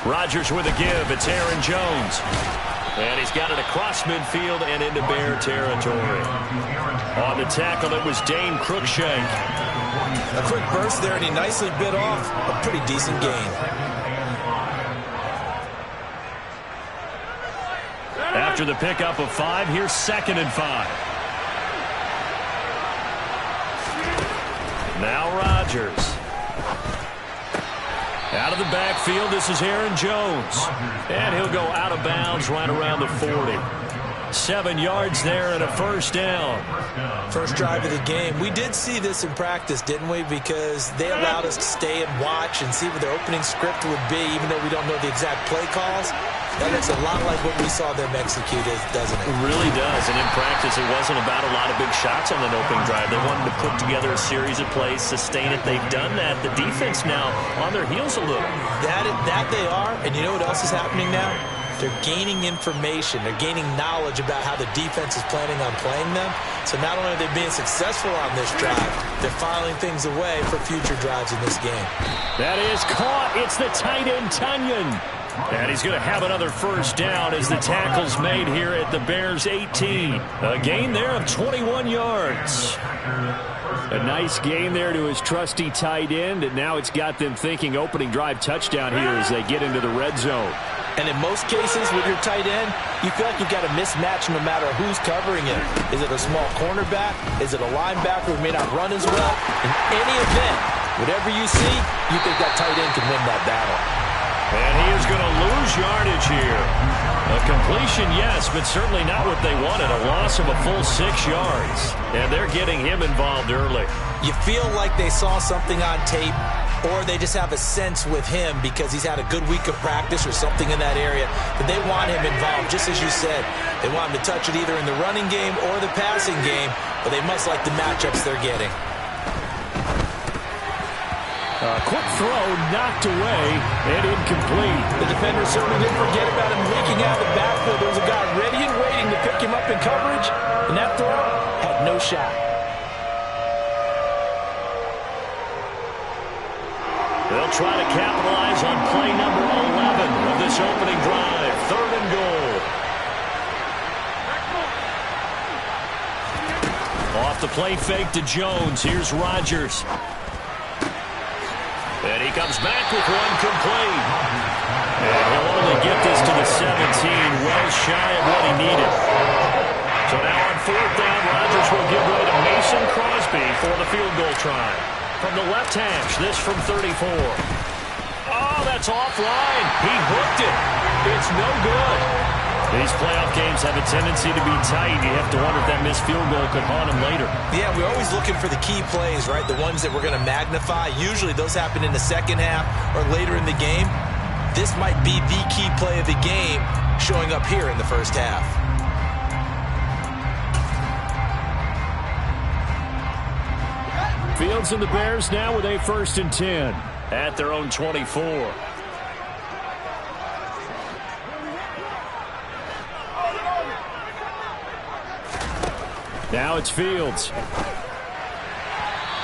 Rodgers with a give. It's Aaron Jones. And he's got it across midfield and into Bear territory. On the tackle, it was Dane Cruikshank. A quick burst there, and he nicely bit off a pretty decent gain. After the pickup of 5, here's 2nd and 5. Now Rodgers. Out of the backfield, this is Aaron Jones. And he'll go out of bounds right around the 40. 7 yards there and a first down. First drive of the game. We did see this in practice, didn't we? Because they allowed us to stay and watch and see what their opening script would be, even though we don't know the exact play calls. That looks a lot like what we saw them execute, doesn't it? It really does. And in practice, it wasn't about a lot of big shots on that opening drive. They wanted to put together a series of plays, sustain it. They've done that. The defense now on their heels a little. That they are. And you know what else is happening now? They're gaining information. They're gaining knowledge about how the defense is planning on playing them. So not only are they being successful on this drive, they're filing things away for future drives in this game. That is caught. It's the tight end, Tunyon. And he's going to have another first down as the tackle's made here at the Bears' 18. A gain there of 21 yards. A nice gain there to his trusty tight end, and now it's got them thinking opening drive touchdown here as they get into the red zone. And in most cases with your tight end, you feel like you've got a mismatch no matter who's covering it. Is it a small cornerback? Is it a linebacker who may not run as well? In any event, whatever you see, you think that tight end can win that battle. And he is going to lose yardage here. A completion, yes, but certainly not what they wanted. A loss of a full 6 yards. And they're getting him involved early. You feel like they saw something on tape, or they just have a sense with him because he's had a good week of practice or something in that area, but they want him involved, just as you said. They want him to touch it either in the running game or the passing game, but they must like the matchups they're getting. Quick throw, knocked away, and incomplete. The defender certainly didn't forget about him leaking out of the backfield. There was a guy ready and waiting to pick him up in coverage, and that throw had no shot. They'll try to capitalize on play number 11 of this opening drive. 3rd and goal. Off the play fake to Jones. Here's Rodgers. And he comes back with one complete. And he'll only get this to the 17, well shy of what he needed. So now on 4th down, Rodgers will give way to Mason Crosby for the field goal try. From the left hash, this from 34. Oh, that's offline. He hooked it. It's no good. These playoff games have a tendency to be tight. You have to wonder if that missed field goal could haunt him later. Yeah, we're always looking for the key plays, right? The ones that we're going to magnify. Usually those happen in the second half or later in the game. This might be the key play of the game showing up here in the first half. Fields and the Bears now with a 1st and 10 at their own 24. Now it's Fields.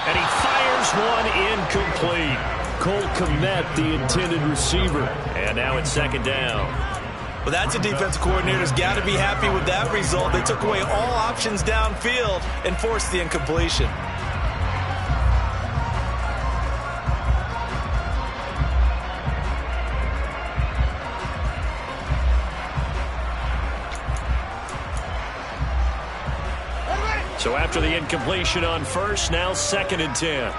And he fires one incomplete. Cole Kmet, the intended receiver. And now it's 2nd down. Well, that's a defense coordinator's got to be happy with that result. They took away all options downfield and forced the incompletion. So after the incompletion on 1st, now 2nd and 10.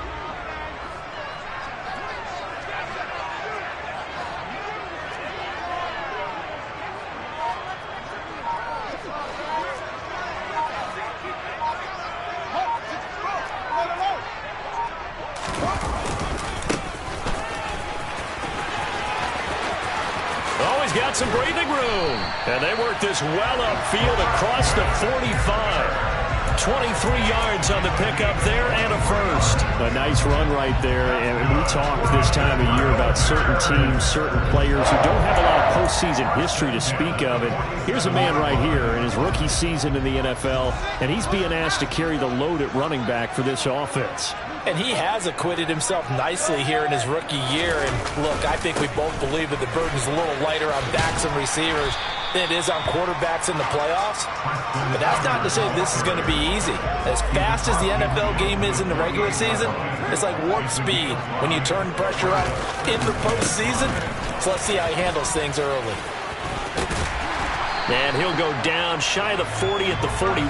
Always got some breathing room. And they work this well upfield across the 45. 23 yards on the pickup there and a first. A nice run right there. And we talk this time of year about certain teams, certain players who don't have a lot of postseason history to speak of. And here's a man right here in his rookie season in the NFL, and he's being asked to carry the load at running back for this offense. And he has acquitted himself nicely here in his rookie year. And look, I think we both believe that the burden's a little lighter on backs and receivers than it is on quarterbacks in the playoffs. But that's not to say this is going to be easy. As fast as the NFL game is in the regular season, it's like warp speed when you turn pressure up in the postseason. So let's see how he handles things early. And he'll go down shy of the 40 at the 41.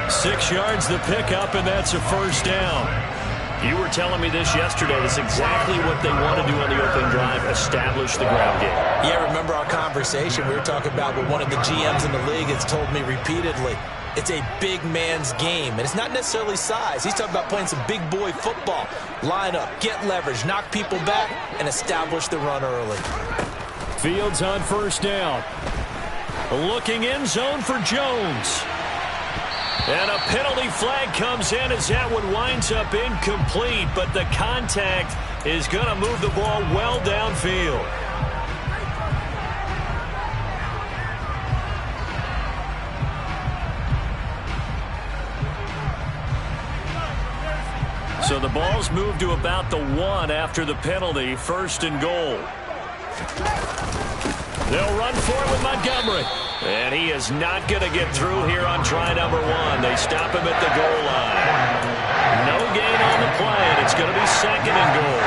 6 yards the pickup, and that's a first down. You were telling me this yesterday. That's exactly what they want to do on the opening drive, establish the ground game. Yeah, remember our conversation we were talking about with one of the GMs in the league has told me repeatedly. It's a big man's game, and it's not necessarily size. He's talking about playing some big boy football. Line up, get leverage, knock people back, and establish the run early. Fields on first down. Looking end zone for Jones. And a penalty flag comes in as that one winds up incomplete, but the contact is going to move the ball well downfield. So the ball's moved to about the 1 after the penalty, first and goal. They'll run for it with Montgomery. And he is not going to get through here on try number 1. They stop him at the goal line. No gain on the play, and it's going to be second and goal.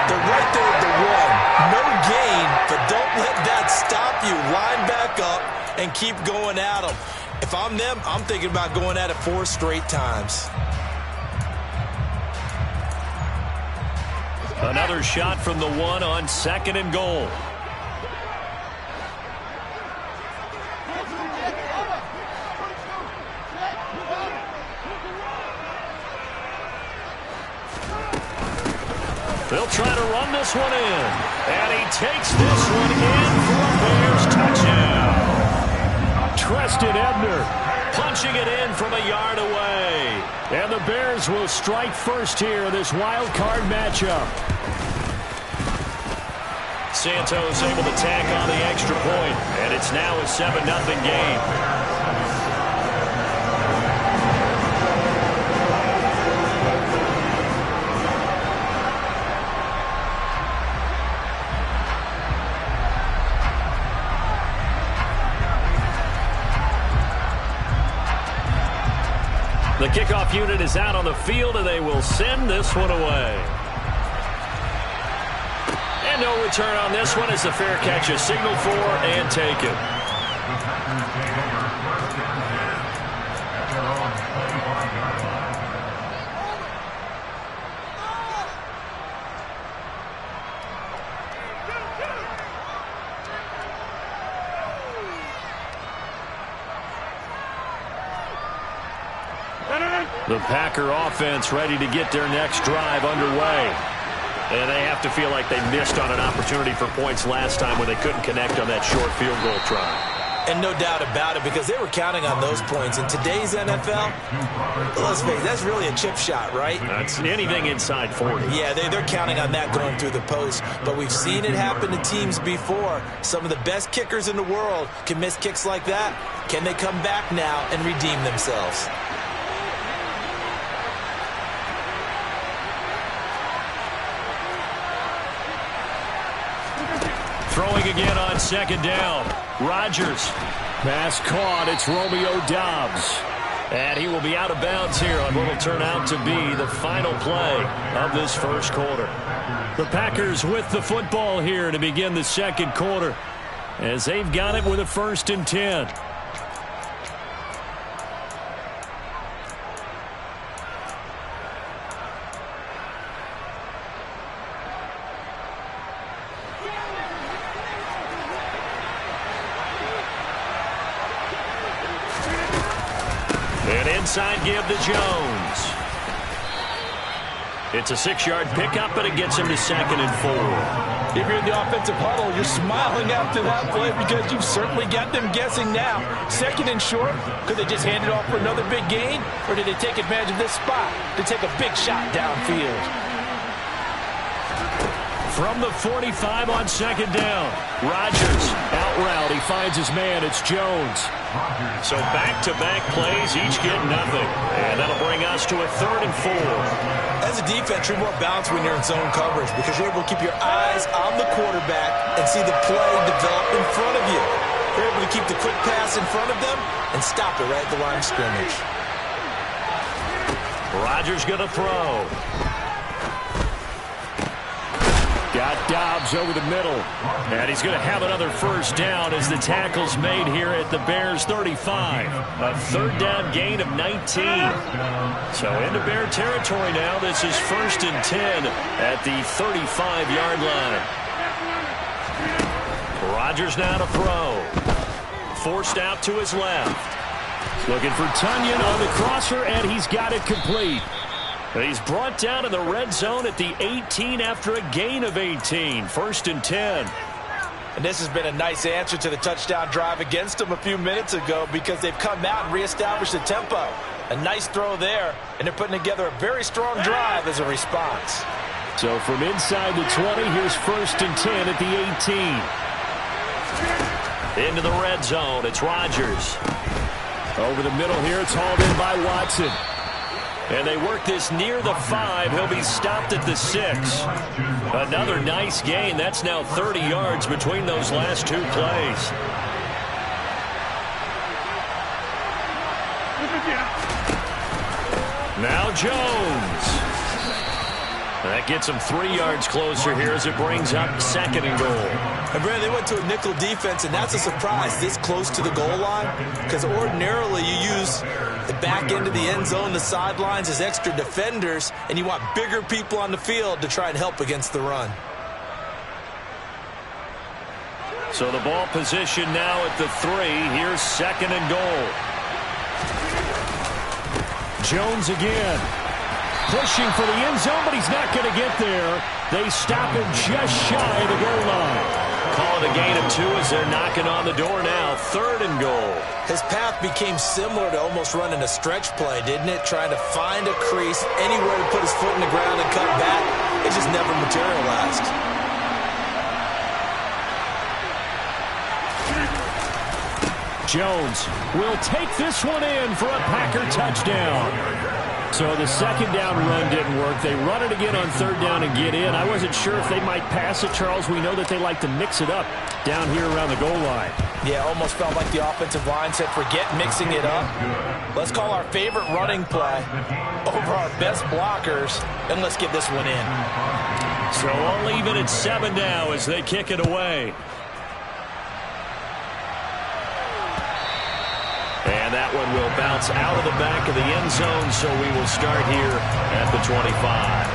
They're right there at the 1. No gain, but don't let that stop you. Line back up and keep going at them. If I'm them, I'm thinking about going at it 4 straight times. Another shot from the 1 on second and goal. They'll try to run this one in. And he takes this one in for a Bears touchdown. Treston Ebner punching it in from a yard away. And the Bears will strike first here in this wild card matchup. Santos able to tack on the extra point. And it's now a 7-0 game. The kickoff unit is out on the field, and they will send this one away. And no return on this one as the fair catch is signaled for and taken. The Packer offense ready to get their next drive underway. And they have to feel like they missed on an opportunity for points last time when they couldn't connect on that short field goal try. And no doubt about it, because they were counting on those points. In today's NFL, let's face it, that's really a chip shot, right? That's anything inside 40. Yeah, they're counting on that going through the post. But we've seen it happen to teams before. Some of the best kickers in the world can miss kicks like that. Can they come back now and redeem themselves? Throwing again on second down. Rodgers. Pass caught. It's Romeo Doubs. And he will be out of bounds here on what will turn out to be the final play of this first quarter. The Packers with the football here to begin the second quarter, as they've got it with a 1st and 10. Inside give to Jones. It's a 6-yard pickup, but it gets him to 2nd and 4. If you're in the offensive huddle, you're smiling after that play because you've certainly got them guessing now. 2nd and short, could they just hand it off for another big gain? Or did they take advantage of this spot to take a big shot downfield? From the 45 on second down. Rodgers out route. He finds his man. It's Jones. So back-to-back plays, each get nothing. And that'll bring us to a 3rd and 4. As a defense, you're more balanced when you're in zone coverage because you're able to keep your eyes on the quarterback and see the play develop in front of you. You're able to keep the quick pass in front of them and stop it right at the line of scrimmage. Rodgers going to throw. Got Dobbs over the middle. And he's going to have another first down as the tackle's made here at the Bears 35. A 3rd down gain of 19. So into Bear territory now. This is 1st and 10 at the 35-yard line. Rodgers now to throw. Forced out to his left. Looking for Tunyon on the crosser, and he's got it complete. He's brought down in the red zone at the 18 after a gain of 18. 1st and 10. And this has been a nice answer to the touchdown drive against them a few minutes ago because they've come out and reestablished the tempo. A nice throw there, and they're putting together a very strong drive as a response. So from inside the 20, here's 1st and 10 at the 18. Into the red zone, it's Rodgers. Over the middle here, it's hauled in by Watson. And they work this near the 5. He'll be stopped at the 6. Another nice gain. That's now 30 yards between those last 2 plays. Now Jones. That gets him 3 yards closer here as it brings up 2nd and goal. And Brad, they went to a nickel defense, and that's a surprise this close to the goal line because ordinarily you use the back end of the end zone, the sidelines as extra defenders, and you want bigger people on the field to try and help against the run. So the ball position now at the 3. Here's 2nd and goal. Jones again. Pushing for the end zone, but he's not going to get there. They stop him just shy of the goal line. Call it a gain of 2 as they're knocking on the door now. 3rd and goal. His path became similar to almost running a stretch play, didn't it? Trying to find a crease, anywhere to put his foot in the ground and cut back. It just never materialized. Jones will take this one in for a Packer touchdown. So the 2nd down run didn't work. They run it again on 3rd down and get in. I wasn't sure if they might pass it, Charles. We know that they like to mix it up down here around the goal line. Yeah, almost felt like the offensive line said, forget mixing it up. Let's call our favorite running play over our best blockers, and let's get this one in. So all even at 7 now as they kick it away. And that one will bounce out of the back of the end zone, so we will start here at the 25.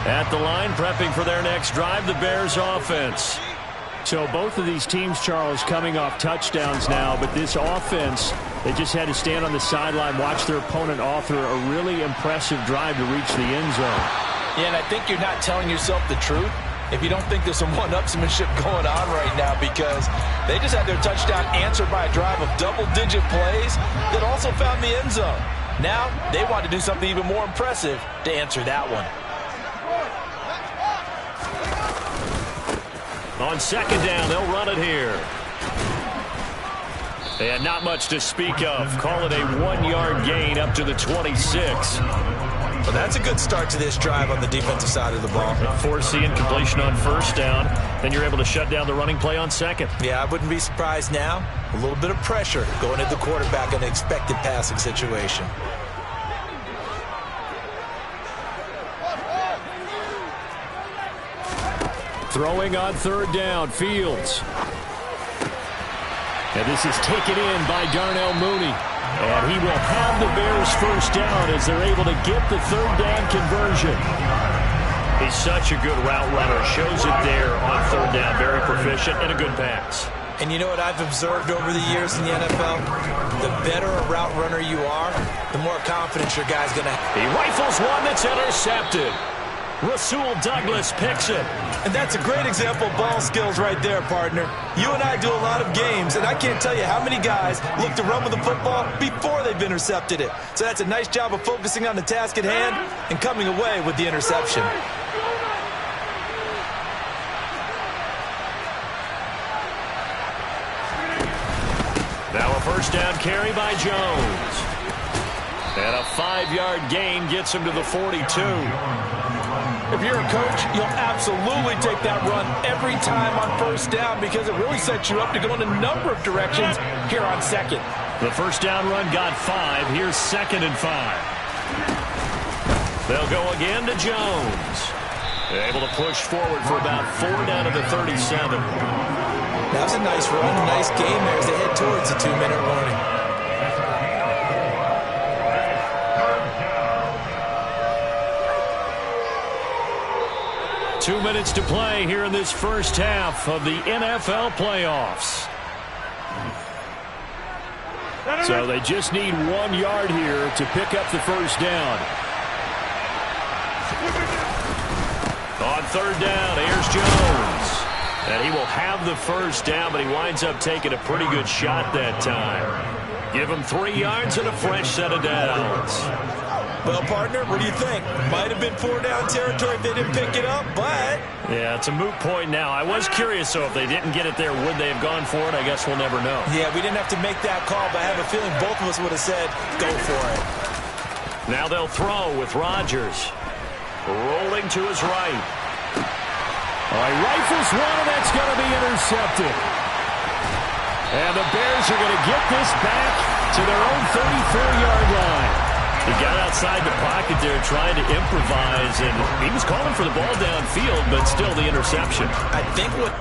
At the line, prepping for their next drive, the Bears offense. So both of these teams, Charles, coming off touchdowns now, but this offense, they just had to stand on the sideline, watch their opponent author a really impressive drive to reach the end zone. Yeah, and I think you're not telling yourself the truth if you don't think there's some one-upsmanship going on right now because they just had their touchdown answered by a drive of double-digit plays that also found the end zone. Now they want to do something even more impressive to answer that one. On 2nd down, they'll run it here. And not much to speak of. Call it a 1-yard gain up to the 26. Well, that's a good start to this drive on the defensive side of the ball. Forcing completion on 1st down. Then you're able to shut down the running play on 2nd. Yeah, I wouldn't be surprised now. A little bit of pressure going at the quarterback in an expected passing situation. Throwing on 3rd down, Fields. And this is taken in by Darnell Mooney. And he will have the Bears 1st down as they're able to get the 3rd down conversion. He's such a good route runner. Shows it there on 3rd down. Very proficient and a good pass. And you know what I've observed over the years in the NFL? The better a route runner you are, the more confidence your guy's going to have. He rifles one that's intercepted. Rasul Douglas picks it. And that's a great example of ball skills right there, partner. You and I do a lot of games, and I can't tell you how many guys look to run with the football before they've intercepted it. So that's a nice job of focusing on the task at hand and coming away with the interception. Now a first down carry by Jones. And a 5-yard gain gets him to the 42. If you're a coach, you'll absolutely take that run every time on first down because it really sets you up to go in a number of directions here on second. The first down run got 5. Here's 2nd and 5. They'll go again to Jones. Able to push forward for about 4 down to the 37. That was a nice run, a nice game there as they head towards the 2-minute warning. Two minutes to play here in this first half of the NFL playoffs. So they just need 1 yard here to pick up the first down. On third down, here's Jones. And he will have the first down, but he winds up taking a pretty good shot that time. Give him 3 yards and a fresh set of downs. Well, partner, what do you think? Might have been 4-down territory if they didn't pick it up, but... Yeah, it's a moot point now. I was curious, so if they didn't get it there, would they have gone for it? I guess we'll never know. Yeah, we didn't have to make that call, but I have a feeling both of us would have said, go for it. Now they'll throw with Rodgers. Rolling to his right. All right, rifles one, and that's going to be intercepted. And the Bears are going to get this back to their own 34-yard line. He got outside the pocket there trying to improvise, and he was calling for the ball downfield, but still the interception. I think what...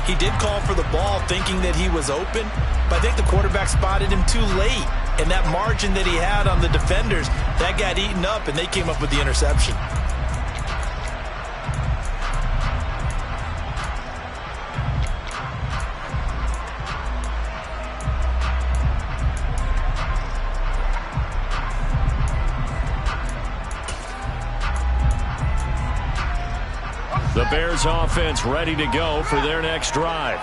He did call for the ball thinking that he was open, but I think the quarterback spotted him too late. And that margin that he had on the defenders, that got eaten up, and they came up with the interception. The Bears offense ready to go for their next drive.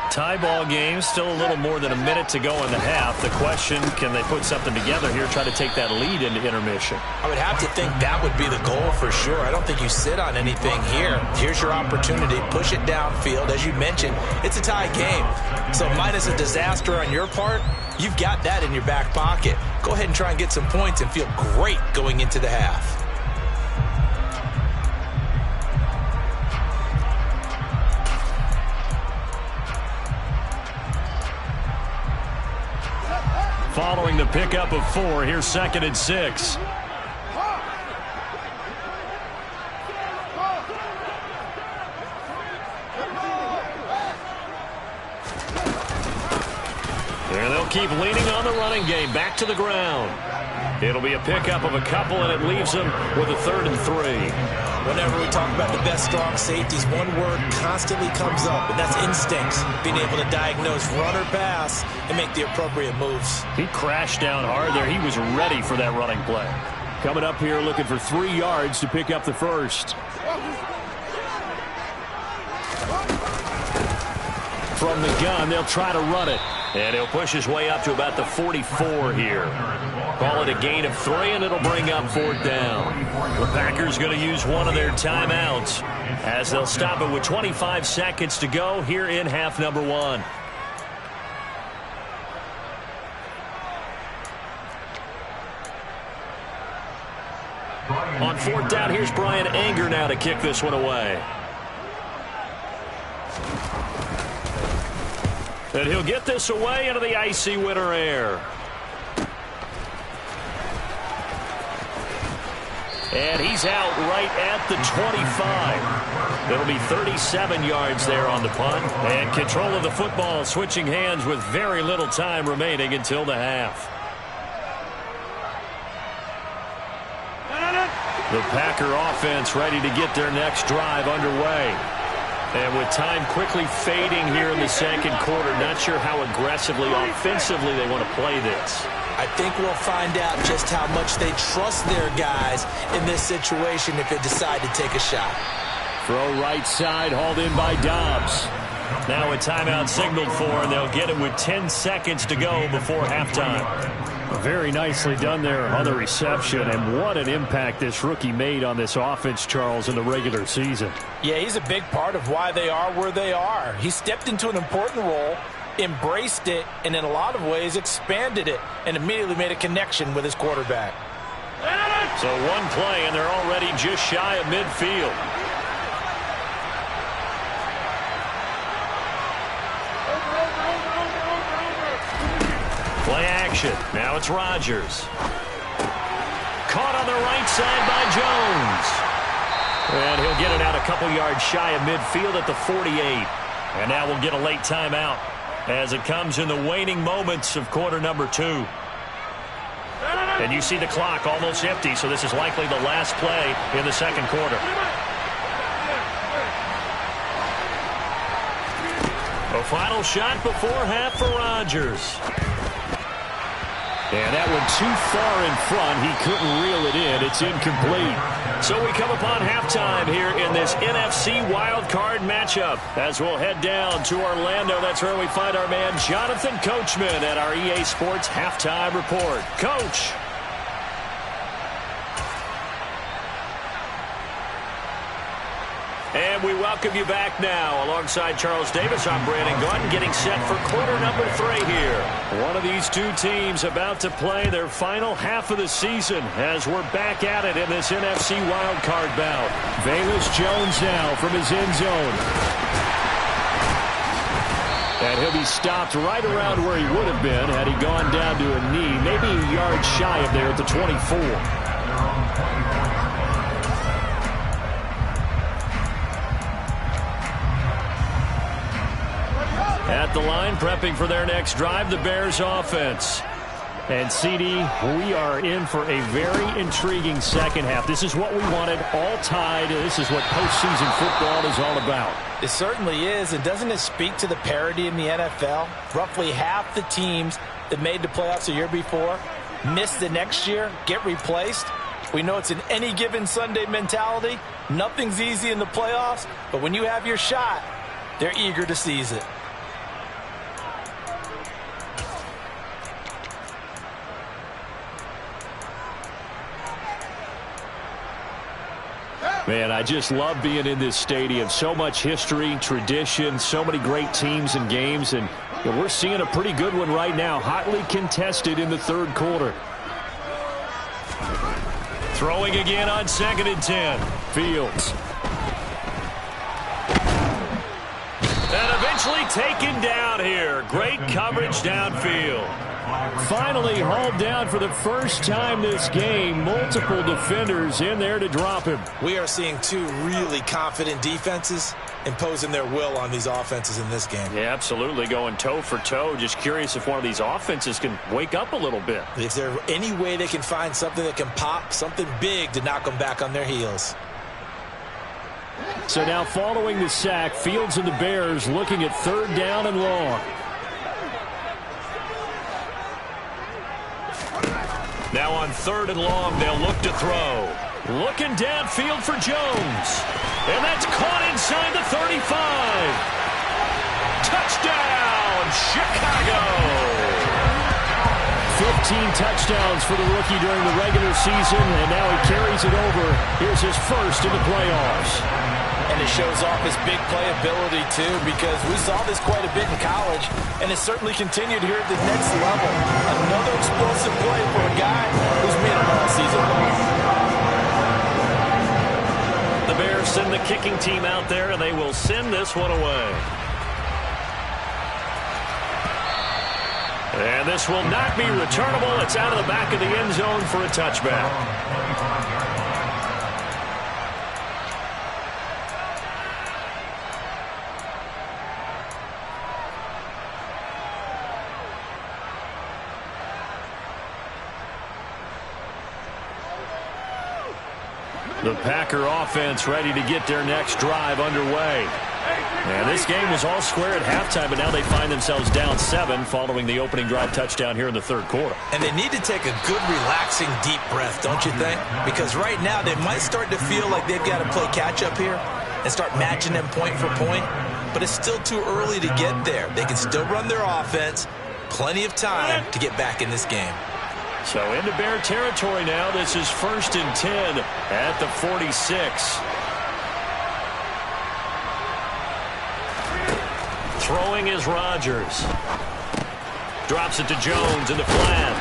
Tie ball game, still a little more than a minute to go in the half. The question, can they put something together here, try to take that lead into intermission? I would have to think that would be the goal for sure. I don't think you sit on anything here. Here's your opportunity. Push it downfield. As you mentioned, it's a tie game. So minus a disaster on your part, you've got that in your back pocket. Go ahead and try and get some points and feel great going into the half. Following the pickup of 4, here's 2nd and 6. And they'll keep leaning on the running game. Back to the ground. It'll be a pickup of a couple, and it leaves them with a 3rd and 3. Whenever we talk about the best strong safeties, one word constantly comes up, and that's instincts. Being able to diagnose run or pass and make the appropriate moves. He crashed down hard there. He was ready for that running play. Coming up here looking for 3 yards to pick up the first. From the gun, they'll try to run it. And he'll push his way up to about the 44 here. Call it a gain of 3, and it'll bring up 4th down. The Packers going to use one of their timeouts as they'll stop it with 25 seconds to go here in half number 1. On fourth down, here's Brian Anger now to kick this one away. And he'll get this away into the icy winter air. And he's out right at the 25. It'll be 37 yards there on the punt. And control of the football switching hands with very little time remaining until the half. The Packer offense ready to get their next drive underway. And with time quickly fading here in the second quarter, not sure how aggressively, offensively they want to play this. I think we'll find out just how much they trust their guys in this situation if they decide to take a shot. Throw right side, hauled in by Dobbs. Now a timeout signaled for, and they'll get it with 10 seconds to go before halftime. Very nicely done there on the reception, and what an impact this rookie made on this offense, Charles, in the regular season. Yeah, he's a big part of why they are where they are. He stepped into an important role, embraced it, and in a lot of ways expanded it, and immediately made a connection with his quarterback. So one play, and they're already just shy of midfield. Play action. Now it's Rodgers. Caught on the right side by Jones. And he'll get it out a couple yards shy of midfield at the 48. And now we'll get a late timeout as it comes in the waning moments of quarter number 2. And you see the clock almost empty, so this is likely the last play in the second quarter. A final shot before half for Rodgers. And that one too far in front. He couldn't reel it in. It's incomplete. So we come upon halftime here in this NFC wildcard matchup. As we'll head down to Orlando, that's where we find our man Jonathan Coachman at our EA Sports Halftime Report. Coach. And we welcome you back now. Alongside Charles Davis, I'm Brandon Gaudin, getting set for quarter number 3 here. One of these two teams about to play their final half of the season as we're back at it in this NFC wildcard bout. Velus Jones now from his end zone. And he'll be stopped right around where he would have been had he gone down to a knee, maybe a yard shy of there at the 24. At the line, prepping for their next drive, the Bears offense. And, CD, we are in for a very intriguing second half. This is what we wanted, all tied. This is what postseason football is all about. It certainly is. And doesn't it speak to the parity in the NFL? Roughly half the teams that made the playoffs a year before miss the next year, get replaced. We know it's an any given Sunday mentality. Nothing's easy in the playoffs, but when you have your shot, they're eager to seize it. Man, I just love being in this stadium. So much history, tradition, so many great teams and games, and we're seeing a pretty good one right now, hotly contested in the third quarter. Throwing again on 2nd and 10. Fields. And eventually taken down here. Great coverage downfield. Finally hauled down for the first time this game. Multiple defenders in there to drop him. We are seeing two really confident defenses imposing their will on these offenses in this game. Yeah, absolutely. Going toe for toe. Just curious if one of these offenses can wake up a little bit. Is there any way they can find something that can pop, something big to knock them back on their heels? So now following the sack, Fields and the Bears looking at 3rd down and long. Now on 3rd and long, they'll look to throw. Looking downfield for Jones. And that's caught inside the 35. Touchdown, Chicago. 15 touchdowns for the rookie during the regular season, and now he carries it over. Here's his first in the playoffs. And it shows off his big play ability, too, because we saw this quite a bit in college, and it certainly continued here at the next level. Another explosive play for a guy who's made it all season long. send the kicking team out there, and they will send this one away. And this will not be returnable. It's out of the back of the end zone for a touchback. The Packer offense ready to get their next drive underway. And this game was all square at halftime, but now they find themselves down 7 following the opening drive touchdown here in the third quarter. And they need to take a good, relaxing, deep breath, don't you think? Because right now they might start to feel like they've got to play catch-up here and start matching them point for point. But it's still too early to get there. They can still run their offense. Plenty of time to get back in this game. So into Bear territory now. This is 1st and 10 at the 46. Throwing is Rodgers. Drops it to Jones in the flat.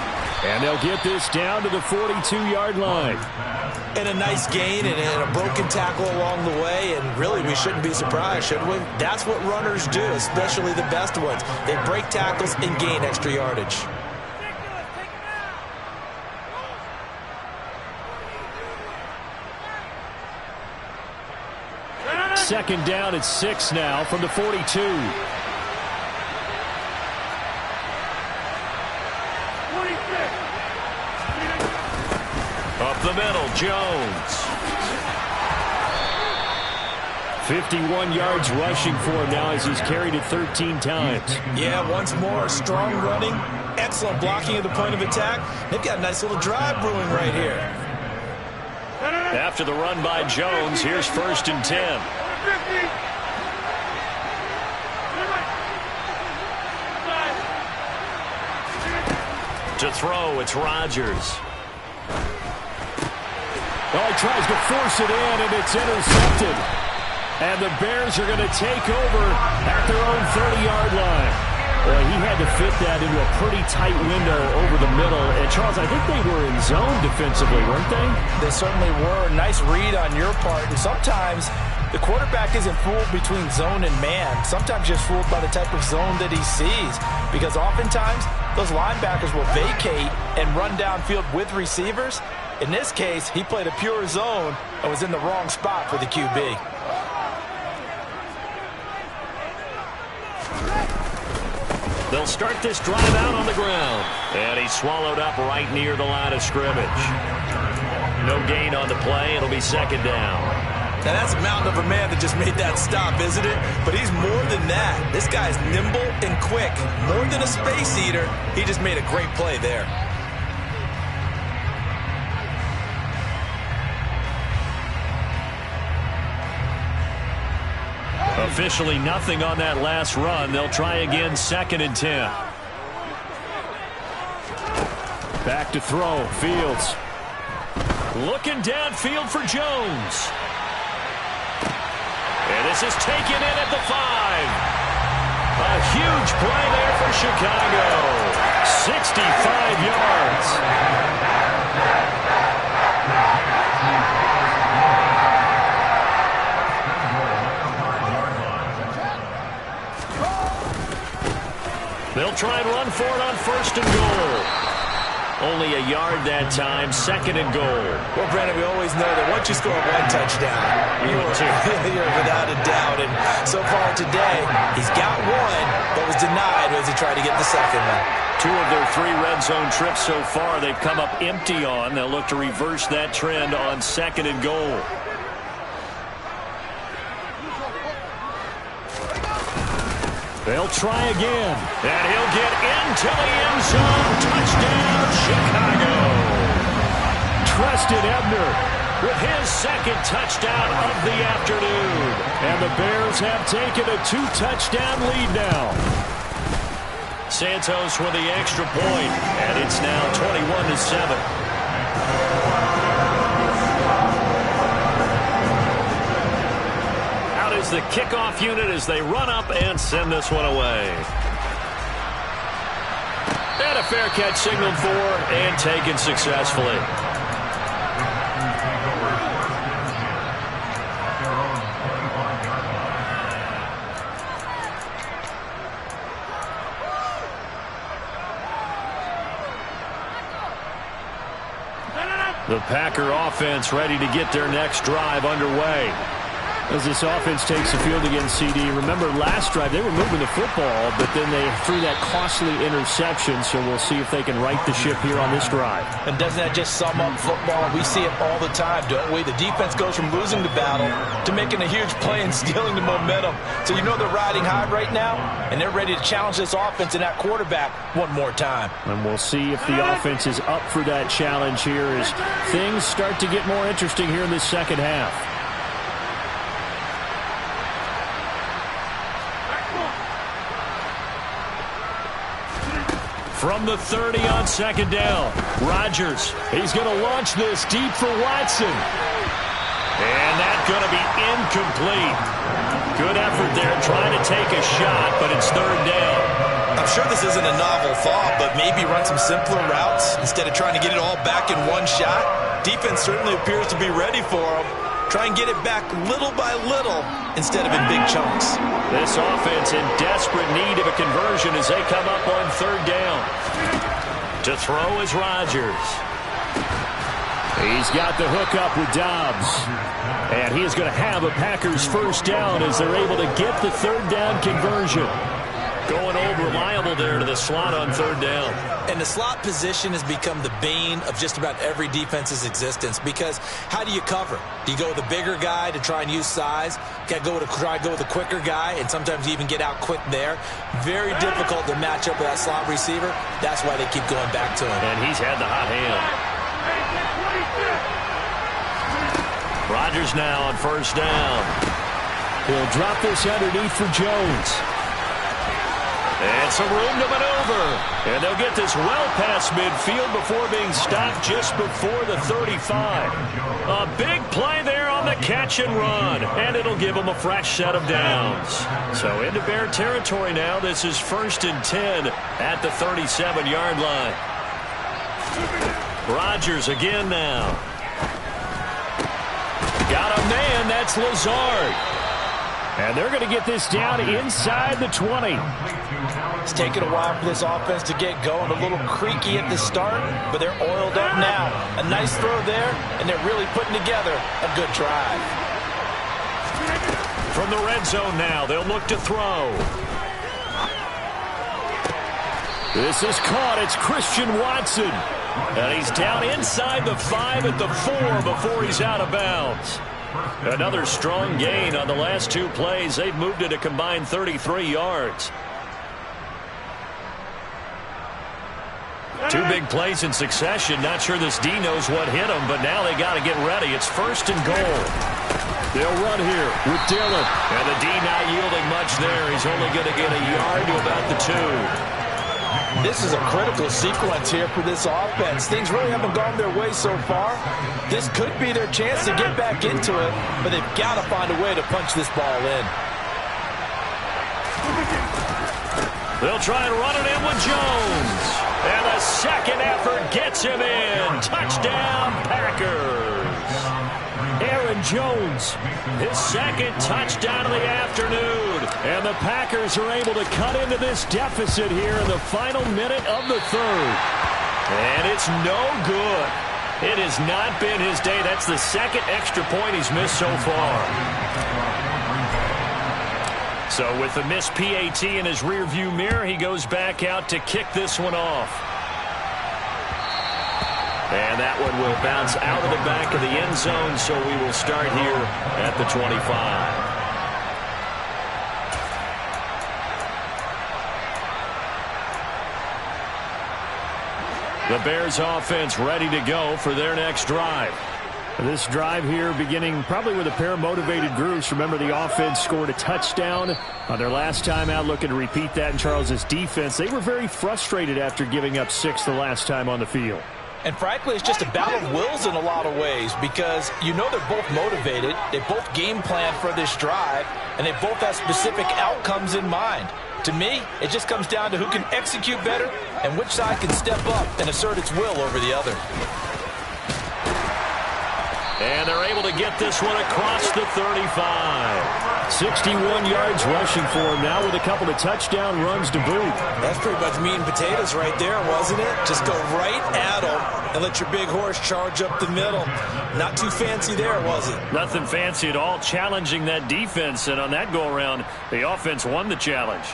And they'll get this down to the 42-yard line. And a nice gain and a broken tackle along the way. And really, we shouldn't be surprised, should we? That's what runners do, especially the best ones. They break tackles and gain extra yardage. Second down at 6 now from the 42. Up the middle, Jones. 51 yards rushing for him now as he's carried it 13 times. Yeah, once more, strong running, excellent blocking at the point of attack. They've got a nice little drive brewing right here. After the run by Jones, here's 1st and 10. To throw, it's Rodgers. Oh, he tries to force it in, and it's intercepted. And the Bears are going to take over at their own 30-yard line. Well, he had to fit that into a pretty tight window over the middle. And, Charles, I think they were in zone defensively, weren't they? They certainly were. Nice read on your part. And sometimes the quarterback isn't fooled between zone and man. Sometimes just fooled by the type of zone that he sees. Because oftentimes, those linebackers will vacate and run downfield with receivers. In this case, he played a pure zone and was in the wrong spot for the QB. They'll start this drive out on the ground. And he's swallowed up right near the line of scrimmage. No gain on the play. It'll be second down. Now, that's a mountain of a man that just made that stop, isn't it? But he's more than that. This guy's nimble and quick. More than a space eater, he just made a great play there. Officially nothing on that last run. They'll try again, 2nd and 10. Back to throw, Fields. Looking downfield for Jones. And this is taken in at the 5. A huge play there for Chicago. 65 yards. They'll try and run for it on 1st and goal. Only a yard that time, 2nd and goal. Well, Brandon, we always know that once you score one touchdown, you're without a doubt. And so far today, he's got one, but was denied as he tried to get the second one. 2 of their 3 red zone trips so far, they've come up empty on. They'll look to reverse that trend on 2nd and goal. They'll try again. And he'll get into the end zone. Touchdown, Chicago. Treston Ebner with his 2nd touchdown of the afternoon. And the Bears have taken a 2-touchdown lead now. Santos with the extra point. And it's now 21-7. Is the kickoff unit as they run up and send this one away. And a fair catch signaled for and taken successfully. The Packer offense ready to get their next drive underway. As this offense takes the field against CD, remember last drive they were moving the football, but then they threw that costly interception, so we'll see if they can right the ship here on this drive. And doesn't that just sum up football? We see it all the time, don't we? The defense goes from losing the battle to making a huge play and stealing the momentum. So you know they're riding high right now, and they're ready to challenge this offense and that quarterback one more time. And we'll see if the offense is up for that challenge here as things start to get more interesting here in this second half. From the 30 on second down, Rodgers, he's going to launch this deep for Watson. And that's going to be incomplete. Good effort there trying to take a shot, but it's third down. I'm sure this isn't a novel thought, but maybe run some simpler routes instead of trying to get it all back in one shot. Defense certainly appears to be ready for him. Try and get it back little by little instead of in big chunks. This offense in desperate need of a conversion as they come up on third down. To throw is Rodgers. He's got the hook up with Dobbs. And he is going to have a Packers first down as they're able to get the third down conversion. Going old reliable there to the slot on third down. And the slot position has become the bane of just about every defense's existence because how do you cover? Do you go with a bigger guy to try and use size? You got to try to go with a quicker guy, and sometimes you even get out quick there. Very difficult to match up with that slot receiver. That's why they keep going back to him. And he's had the hot hand. Rodgers now on first down. He'll drop this underneath for Jones. And some room to maneuver. And they'll get this well past midfield before being stopped just before the 35. A big play there on the catch and run. And it'll give them a fresh set of downs. So into Bear territory now. This is 1st and 10 at the 37-yard line. Rodgers again now. Got a man. That's Lazard. And they're going to get this down inside the 20. It's taken a while for this offense to get going. A little creaky at the start, but they're oiled up now. A nice throw there, and they're really putting together a good drive. From the red zone now, they'll look to throw. This is caught. It's Christian Watson. And he's down inside the 5 at the 4 before he's out of bounds. Another strong gain on the last two plays. They've moved it a combined 33 yards. Two big plays in succession. Not sure this D knows what hit him, but now they got to get ready. It's 1st and goal. They'll run here with Dillon. And the D not yielding much there. He's only going to get a yard to about the 2. This is a critical sequence here for this offense. Things really haven't gone their way so far. This could be their chance to get back into it, but they've got to find a way to punch this ball in. They'll try and run it in with Jones. And the second effort gets him in. Touchdown, Packers. Aaron Jones, his second touchdown of the afternoon. And the Packers are able to cut into this deficit here in the final minute of the third. And it's no good. It has not been his day. That's the second extra point he's missed so far. So with the missed PAT in his rearview mirror, he goes back out to kick this one off. And that one will bounce out of the back of the end zone, so we will start here at the 25. The Bears offense ready to go for their next drive. This drive here beginning probably with a pair of motivated groups. Remember, the offense scored a touchdown on their last time out, looking to repeat that in Charles's defense. They were very frustrated after giving up 6 the last time on the field. And frankly, it's just a battle of wills in a lot of ways because you know they're both motivated. They both game plan for this drive, and they both have specific outcomes in mind. To me, it just comes down to who can execute better and which side can step up and assert its will over the other. And they're able to get this one across the 35. 61 yards rushing for him now with a couple of touchdown runs to boot. That's pretty much meat and potatoes right there, wasn't it? Just go right at him and let your big horse charge up the middle. Not too fancy there, was it? Nothing fancy at all, challenging that defense, and on that go-around, the offense won the challenge.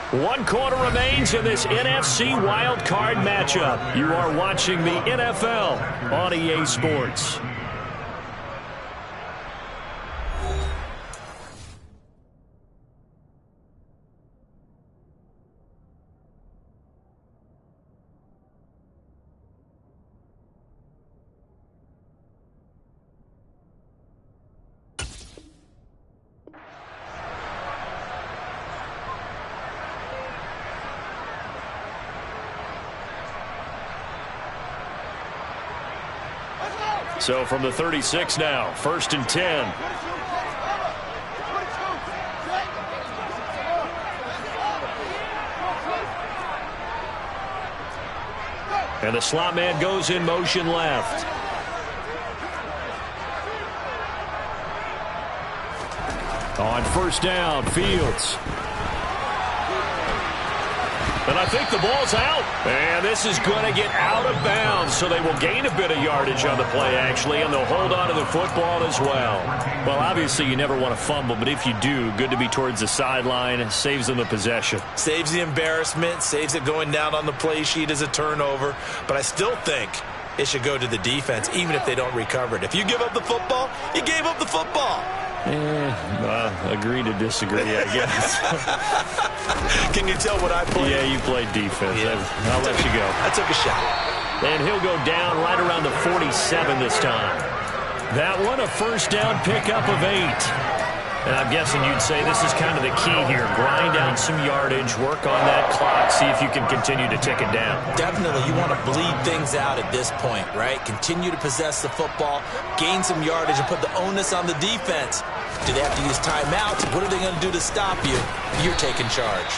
One quarter remains in this NFC Wild Card matchup. You are watching the NFL on EA Sports. So from the 36 now, 1st and 10. And the slot man goes in motion left. On 1st down, Fields. And I think the ball's out. And this is going to get out of bounds, so they will gain a bit of yardage on the play, actually, and they'll hold on to the football as well. Well, obviously, you never want to fumble, but if you do, good to be towards the sideline. Saves them the possession. Saves the embarrassment, saves it going down on the play sheet as a turnover. But I still think it should go to the defense, even if they don't recover it. If you give up the football, you gave up the football. Agree to disagree, I guess. Can you tell what I played? Yeah, you played defense. Yeah. I'll let you go. I took a shot. And he'll go down right around the 47 this time. That one, a 1st down pickup of 8. And I'm guessing you'd say this is kind of the key here. Grind out some yardage, work on that clock, see if you can continue to tick it down. Definitely. You want to bleed things out at this point, right? Continue to possess the football, gain some yardage, and put the onus on the defense. Do they have to use timeouts? What are they going to do to stop you? You're taking charge.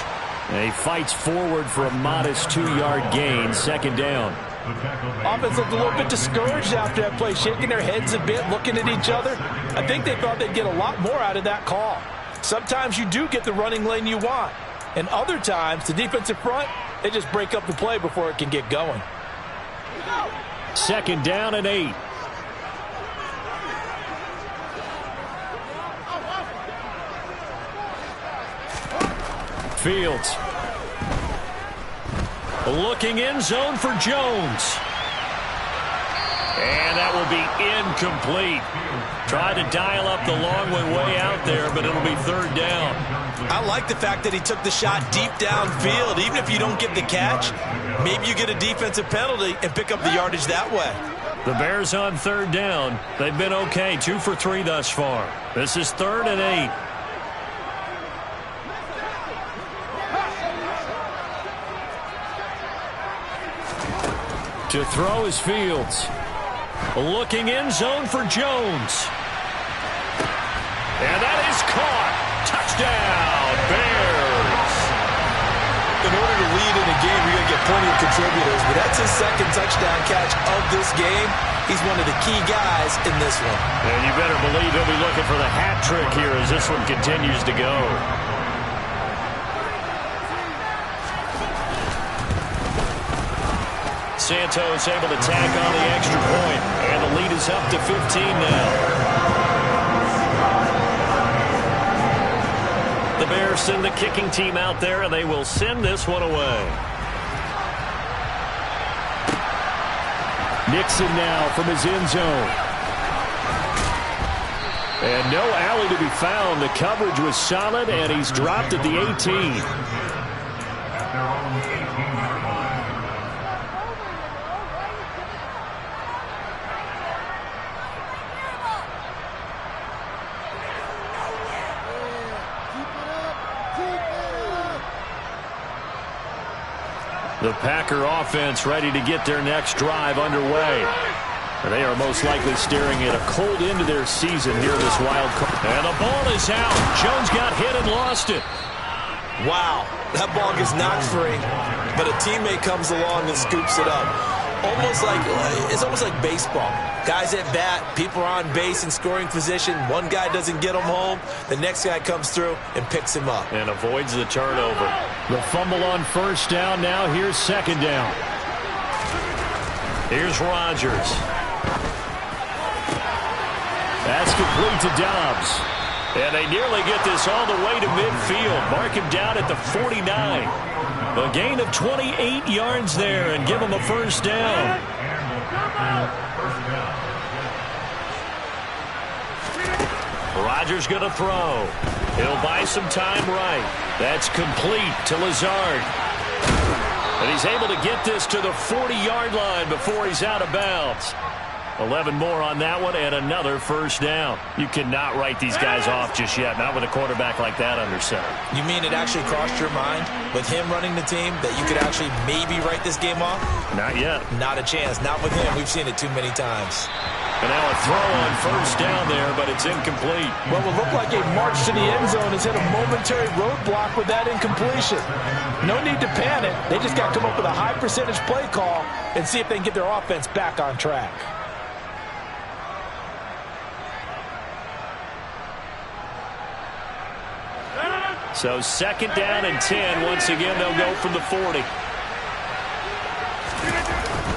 And he fights forward for a modest 2-yard gain, 2nd down. Offense looked a little bit discouraged after that play, shaking their heads a bit, looking at each other. I think they thought they'd get a lot more out of that call. Sometimes you do get the running lane you want, and other times, the defensive front, they just break up the play before it can get going. 2nd down and 8. Fields. Looking end zone for Jones. And that will be incomplete. Tried to dial up the long way out there, but it'll be 3rd down. I like the fact that he took the shot deep downfield. Even if you don't get the catch, maybe you get a defensive penalty and pick up the yardage that way. The Bears on 3rd down. They've been okay, 2 for 3 thus far. This is 3rd and 8. To throw is Fields. Looking end zone for Jones. And that is caught. Touchdown, Bears. In order to lead in a game, you're going to get plenty of contributors, but that's his 2nd touchdown catch of this game. He's one of the key guys in this one. And you better believe he'll be looking for the hat trick here as this one continues to go. Santos able to tack on the extra point, and the lead is up to 15 now. The Bears send the kicking team out there, and they will send this one away. Nixon now from his end zone. And no alley to be found. The coverage was solid, and he's dropped at the 18. The Packer offense ready to get their next drive underway. And they are most likely staring at a cold end to their season near this wild card. And the ball is out. Jones got hit and lost it. Wow, that ball gets knocked free, but a teammate comes along and scoops it up. It's almost like baseball. Guys at bat, people are on base in scoring position. One guy doesn't get him home. The next guy comes through and picks him up. And avoids the turnover. The fumble on first down. Now here's second down. Here's Rodgers. That's complete to Dobbs. And they nearly get this all the way to midfield. Mark him down at the 49. A gain of 28 yards there and give him a first down. Rodgers going to throw. He'll buy some time right. That's complete to Lazard. And he's able to get this to the 40-yard line before he's out of bounds. 11 more on that one and another first down. You cannot write these guys off just yet, not with a quarterback like that under center. You mean it actually crossed your mind with him running the team that you could actually maybe write this game off? Not yet. Not a chance. Not with him. We've seen it too many times. And now a throw on first down there, but it's incomplete. What will look like a march to the end zone has hit a momentary roadblock with that incompletion. No need to panic. They just got to come up with a high percentage play call and see if they can get their offense back on track. So second down and 10. Once again, they'll go from the 40.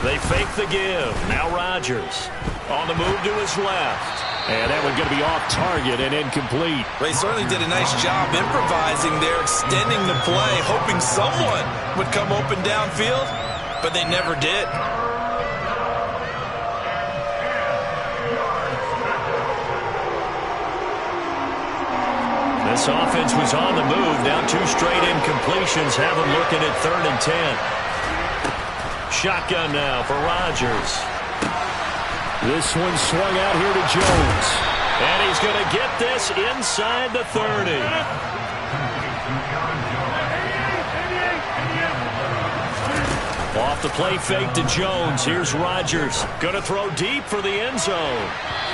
They fake the give. Now Rodgers on the move to his left. And that one's going to be off target and incomplete. Well, he certainly did a nice job improvising there, extending the play, hoping someone would come open downfield, but they never did. This offense was on the move. Now 2 straight incompletions have them looking at 3rd and 10. Shotgun now for Rodgers. This one swung out here to Jones. And he's going to get this inside the 30. Off the play fake to Jones. Here's Rodgers. Going to throw deep for the end zone.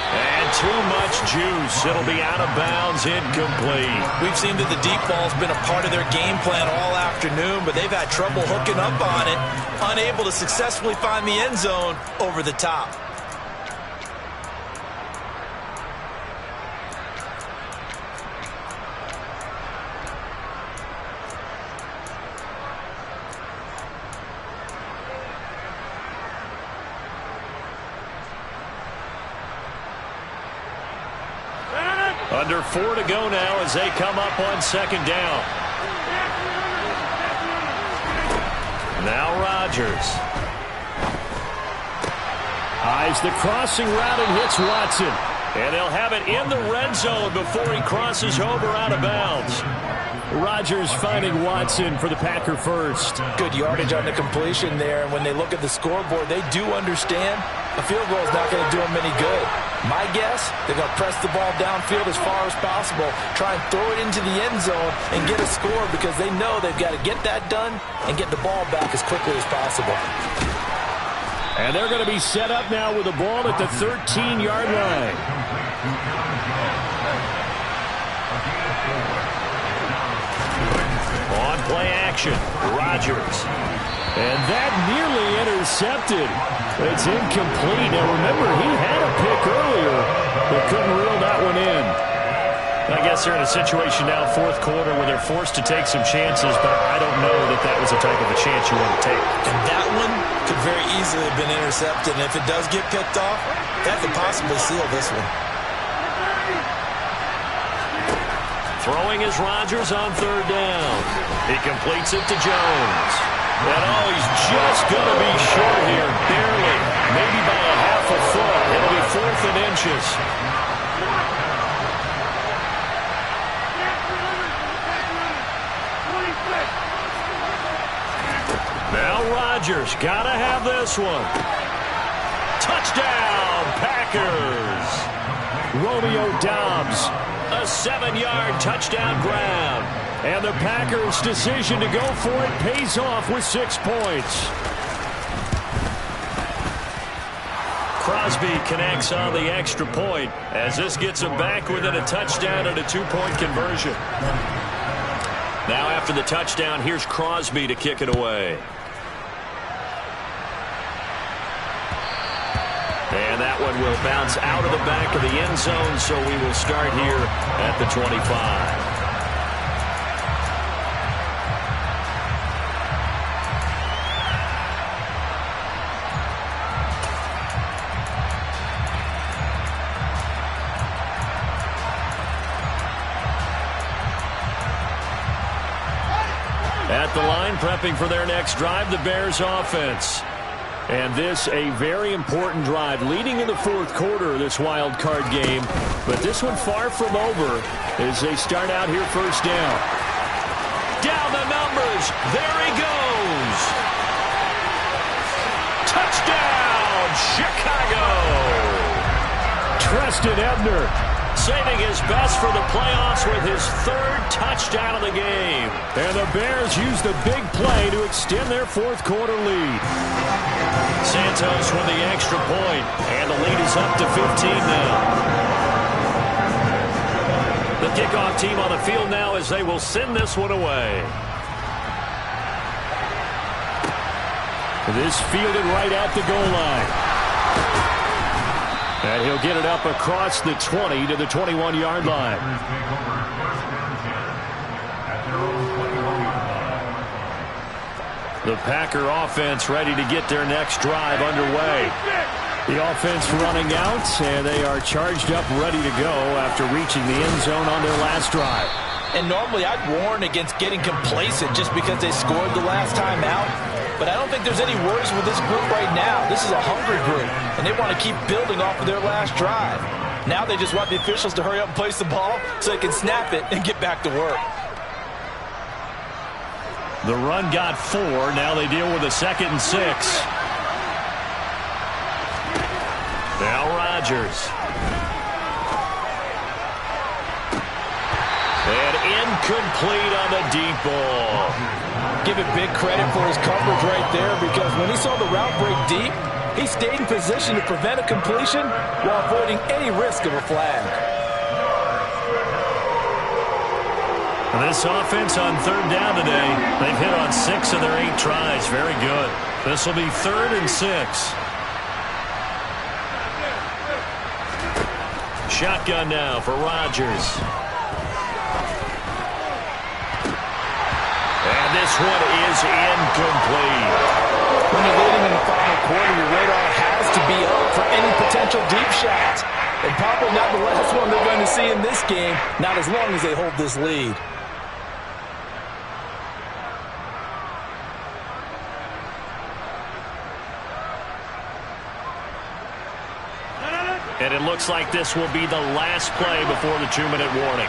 And too much juice. It'll be out of bounds, incomplete. We've seen that the deep ball's been a part of their game plan all afternoon, but they've had trouble hooking up on it, unable to successfully find the end zone over the top. Under 4 to go now as they come up on second down. Now Rodgers. Eyes the crossing route and hits Watson. And they'll have it in the red zone before he crosses over out of bounds. Rodgers finding Watson for the Packer first. Good yardage on the completion there. And when they look at the scoreboard, they do understand a field goal is not going to do them any good. My guess, they're going to press the ball downfield as far as possible, try and throw it into the end zone and get a score because they know they've got to get that done and get the ball back as quickly as possible. And they're going to be set up now with the ball at the 13-yard line. On play action, Rodgers. And that nearly intercepted. It's incomplete. Now remember, he had a pick earlier, but couldn't reel that one in. I guess they're in a situation now, 4th quarter, where they're forced to take some chances, but I don't know that that was the type of a chance you want to take. And that one could very easily have been intercepted. And if it does get picked off, that could possibly seal this one. Throwing is Rodgers on 3rd down. He completes it to Jones. And he's just going to be short here, barely, maybe by a half a foot. It'll be 4th and inches. Now Rodgers, got to have this one. Touchdown, Packers. Romeo Dobbs, a 7-yard touchdown grab. And the Packers' decision to go for it pays off with 6 points. Crosby connects on the extra point as this gets him back within a touchdown and a two-point conversion. Now after the touchdown, here's Crosby to kick it away. And that one will bounce out of the back of the end zone, so we will start here at the 25. At the line, prepping for their next drive, the Bears offense. And this a very important drive leading in the fourth quarter of this wild card game. But this one far from over as they start out here first down. Down the numbers. There he goes. Touchdown, Chicago. Treston Ebner saving his best for the playoffs with his third touchdown of the game. And the Bears use the big play to extend their fourth quarter lead. Santos with the extra point, and the lead is up to 15 now. The kickoff team on the field now as they will send this one away. This fielded right at the goal line. And he'll get it up across the 20 to the 21-yard line. The Packer offense ready to get their next drive underway. The offense running out, and they are charged up, ready to go after reaching the end zone on their last drive. And normally I'd warn against getting complacent just because they scored the last time out. But I don't think there's any worries with this group right now. This is a hungry group, and they want to keep building off of their last drive. Now they just want the officials to hurry up and place the ball so they can snap it and get back to work. The run got 4. Now they deal with a 2nd and 6. Now Rodgers. And incomplete on the deep ball. Give it big credit for his coverage right there, because when he saw the route break deep, he stayed in position to prevent a completion while avoiding any risk of a flag. This offense on third down today, they've hit on 6 of their 8 tries. Very good. This will be 3rd and 6. Shotgun now for Rodgers. And this one is incomplete. When you're leading in the final quarter, your radar has to be up for any potential deep shots. And probably not the last one they're going to see in this game, not as long as they hold this lead. And it looks like this will be the last play before the 2-minute warning.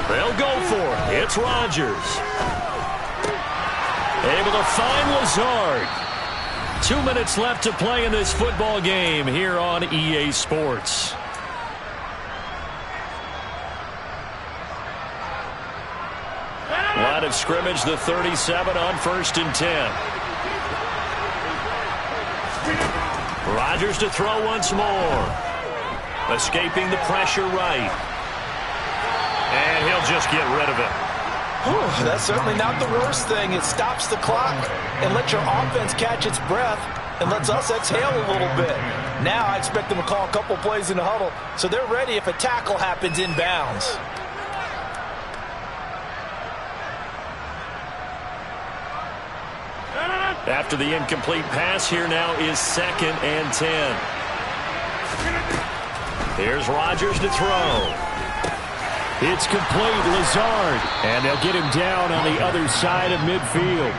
They'll go for it. It's Rodgers. Able to find Lazard. 2 minutes left to play in this football game here on EA Sports. Line of scrimmage, the 37 on 1st and 10. Rodgers to throw once more. Escaping the pressure right. And he'll just get rid of it. Whew, that's certainly not the worst thing. It stops the clock and lets your offense catch its breath and lets us exhale a little bit. Now I expect them to call a couple plays in the huddle so they're ready if a tackle happens inbounds. After the incomplete pass, here now is 2nd and 10. Here's Rodgers to throw. It's complete, Lazard, and they'll get him down on the other side of midfield.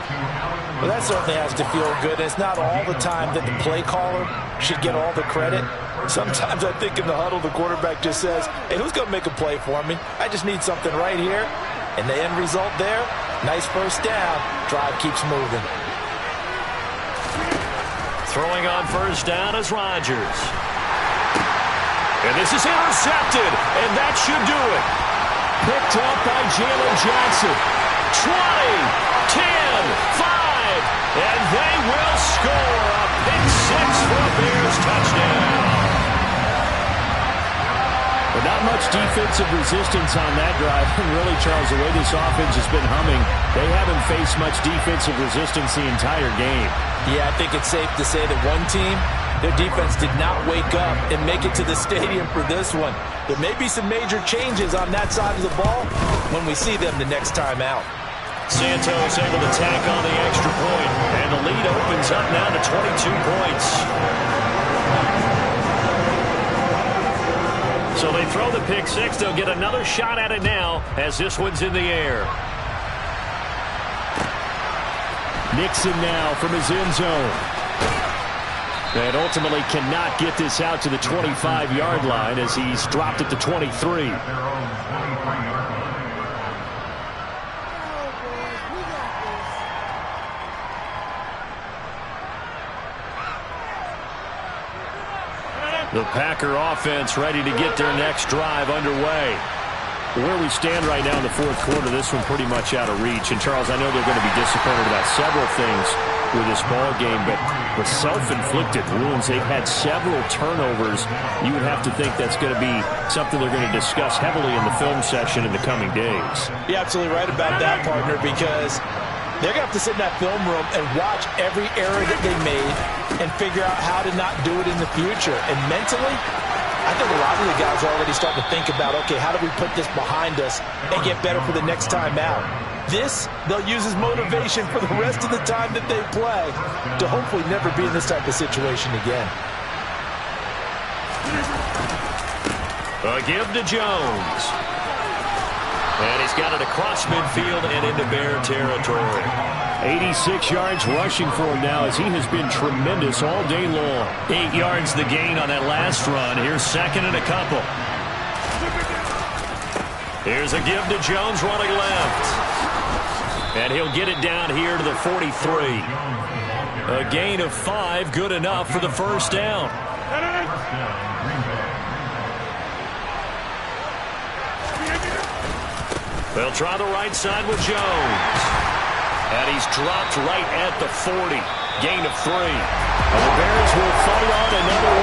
Well, that certainly has to feel good. It's not all the time that the play caller should get all the credit. Sometimes I think in the huddle, the quarterback just says, hey, who's going to make a play for me? I just need something right here. And the end result there, nice first down. Drive keeps moving. Throwing on first down is Rodgers. And this is intercepted, and that should do it. Picked up by Jalen Johnson. 20, 10, 5. and they will score a pick six for a Bears touchdown. But not much defensive resistance on that drive. And really, Charles, the way this offense has been humming, they haven't faced much defensive resistance the entire game. Yeah, I think it's safe to say that one team, their defense did not wake up and make it to the stadium for this one. There may be some major changes on that side of the ball when we see them the next time out. Santos able to tack on the extra point, and the lead opens up now to 22 points. So they throw the pick six. They'll get another shot at it now as this one's in the air. Nixon now from his end zone. And ultimately cannot get this out to the 25-yard line as he's dropped at the 23. The Packer offense ready to get their next drive underway. Where we stand right now in the fourth quarter, this one pretty much out of reach. And, Charles, I know they're going to be disappointed about several things with this ball game, but with self-inflicted wounds, they've had several turnovers. You would have to think that's going to be something they're going to discuss heavily in the film session in the coming days. You're absolutely right about that, partner, because they're going to have to sit in that film room and watch every error that they made and figure out how to not do it in the future. And mentally, I think a lot of the guys are already starting to think about, okay, how do we put this behind us and get better for the next time out? This, they'll use as motivation for the rest of the time that they play to hopefully never be in this type of situation again. A give to Jones. And he's got it across midfield and into Bear territory. 86 yards rushing for him now as he has been tremendous all day long. 8 yards the gain on that last run. Here's second and a couple. Here's a give to Jones running left. And he'll get it down here to the 43. A gain of 5, good enough for the first down. They'll try the right side with Jones. And he's dropped right at the 40. Gain of 3. And the Bears will fight on another